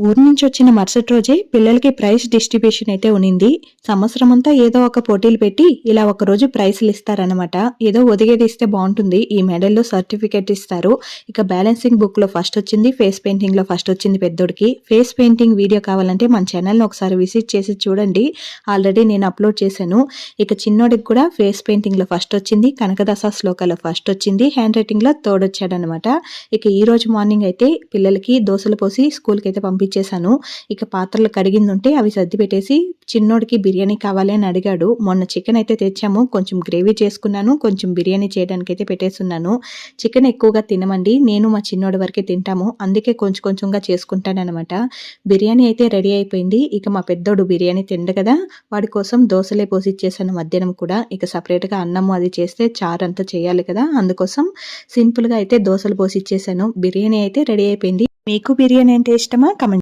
ఊరు నుంచి వచ్చిన మరుసటి రోజే పిల్లలకి ప్రైజ్ డిస్ట్రిబ్యూషన్ అయితే ఉనింది. సంవత్సరం అంతా ఏదో ఒక పోటీలు పెట్టి ఇలా ఒక రోజు ప్రైజ్లు ఇస్తారనమాట. ఏదో ఒదిగేది ఇస్తే బాగుంటుంది. ఈ మెడల్లో సర్టిఫికేట్ ఇస్తారు. ఇక బ్యాలెన్సింగ్ బుక్ లో ఫస్ట్ వచ్చింది, ఫేస్ పెయింటింగ్ లో ఫస్ట్ వచ్చింది పెద్దోడికి. ఫేస్ పెయింటింగ్ వీడియో కావాలంటే మన ఛానల్ ని ఒకసారి విజిట్ చేసి చూడండి. ఆల్రెడీ నేను అప్లోడ్ చేశాను. ఇక చిన్నోడికి కూడా ఫేస్ పెయింటింగ్ లో ఫస్ట్ వచ్చింది, కనకదాస శ్లోకాలో ఫస్ట్ వచ్చింది, హ్యాండ్ రైటింగ్ లో థర్డ్ వచ్చాడనమాట. ఇక ఈ రోజు మార్నింగ్ అయితే పిల్లలకి దోశలు పోసి స్కూల్ కి అయితే పంపించేశాను. ఇక పాత్రలు కడిగిందుంటే అవి సర్ది పెట్టేసి చిన్నోడికి బిర్యానీ కావాలి అని అడిగాడు. మొన్న చికెన్ అయితే తెచ్చాము, కొంచెం గ్రేవీ చేసుకున్నాను, కొంచెం బిర్యానీ చేయడానికి అయితే పెట్టేస్తున్నాను. చికెన్ ఎక్కువగా తినమండి, నేను మా చిన్నోడి వరకే తింటాము, అందుకే కొంచెం కొంచెంగా చేసుకుంటానమాట. బిర్యానీ అయితే రెడీ అయిపోయింది. ఇక మా పెద్దోడు బిర్యానీ తిండు కదా, వాడి కోసం దోశలే పోసిచ్చేసాను మధ్యాహ్నం కూడా. ఇక సపరేట్గా అన్నము అది చేస్తే చారు అంతా చేయాలి కదా, అందుకోసం సింపుల్గా అయితే దోశలు పోసిచ్చేసాను. బిర్యానీ అయితే రెడీ అయిపోయింది. మీకు బిర్యానీ అంటే ఇష్టమా? కమెంట్